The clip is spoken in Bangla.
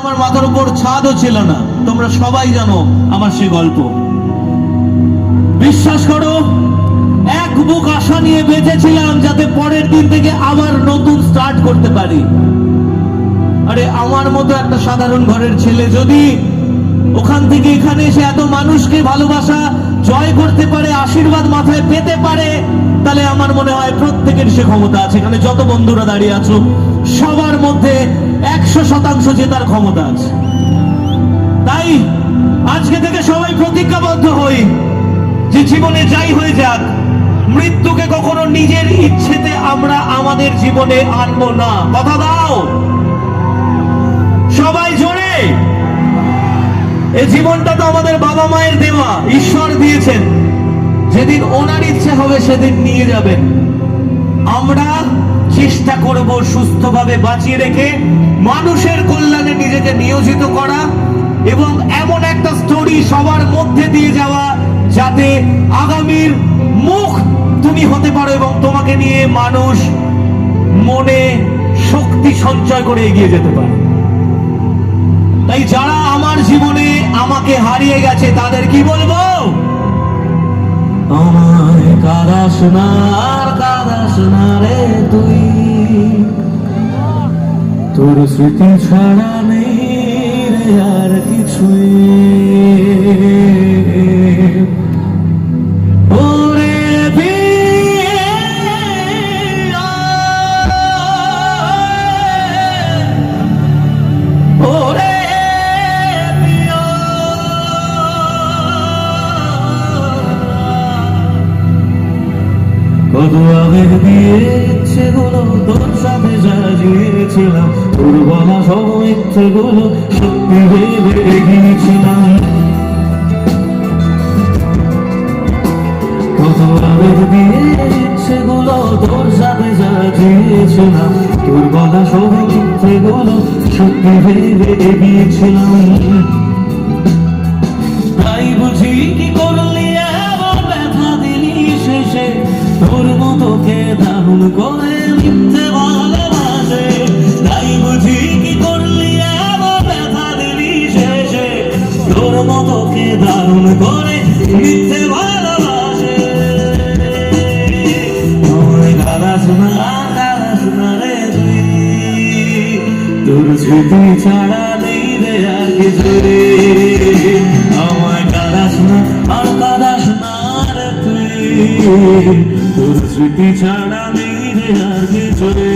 আমার মাথার উপর ছাদও ছিল না, তোমরা সবাই জানো আমার সেই গল্প। বিশ্বাস করো, এক বুক আশা নিয়ে বেঁচেছিলাম যাতে পরের দিন থেকে আবার নতুন স্টার্ট করতে পারি। আরে আমার মতো একটা সাধারণ ঘরের ছেলে যদি ওখান থেকে এখানে এসে এত মানুষকে ভালোবাসা জয় করতে পারে, আশীর্বাদ মাথায় পেতে পারে, তাহলে আমার মনে হয় প্রত্যেকের সে ক্ষমতা আছে। এখানে যত বন্ধুরা দাঁড়িয়ে আছো সবার মধ্যে 100% জেতার ক্ষমতা আছে। তাই আজকে থেকে সবাই প্রতিজ্ঞাবদ্ধ হই যে জীবনে যাই হয়ে যাক, মৃত্যুকে কখনো নিজের ইচ্ছেতে আমরা আমাদের জীবনে আনবো না। কথা দাও সবাই জোরে। এই জীবনটা তো আমাদের বাবা মায়ের দেওয়া, ঈশ্বর দিয়েছেন। যেদিন ওনার ইচ্ছে হবে সেদিন নিয়ে যাবেন। আমরা চেষ্টা করব সুস্থভাবে বাঁচিয়ে রেখে মানুষের কল্যাণে নিজেকে নিয়োজিত করা এবং এমন একটা স্টোরি সবার মধ্যে দিয়ে যাওয়া যাতে আগামীর মুখ তুমি হতে পারো এবং তোমাকে নিয়ে মানুষ মনে শক্তি সঞ্চয় করে এগিয়ে যেতে পারে। তাই যারা আমার জীবনে আমাকে হারিয়ে গেছে তাদের কি বলবো? আমায় কাঁদাস না আর কাঁদাস না রে তুই, তোর স্মৃতি ছাড়া নেই রে আর কিছুই। কত আবেগ দিয়ে ইচ্ছেগুলো তোর সাথে সাজিয়েছিলাম, তোর বলা সব ইচ্ছেগুলো সত্যি ভেবে এগিয়েছিলাম। কত আবেগ দিয়ে ইচ্ছেগুলো তোর সাথে সাজিয়েছিলাম, তোর বলা সব ইচ্ছেগুলো সত্যি ভেবে এগিয়েছিলাম। তাই বুঝি কি করলি এমন ব্যথা দিলি শেষে, তোর মতো কে দারুণ করে মিথ্যে ভালোবাসে। তাই বুঝি কি করলি এমন ব্যথা দিলি শেষে, তোর মতো কে দারুণ করে মিথ্যে ভালোবাসে। আমায় কাঁদাস না কাঁদাস না রে তুই, তোর স্মৃতি ছাড়া নেই রে আর কিছু রে। আমায় কাঁদাস না আর কাঁদাস না রে তুই, তোর স্মৃতি ছাড়া নেই রে আর কিছু রে।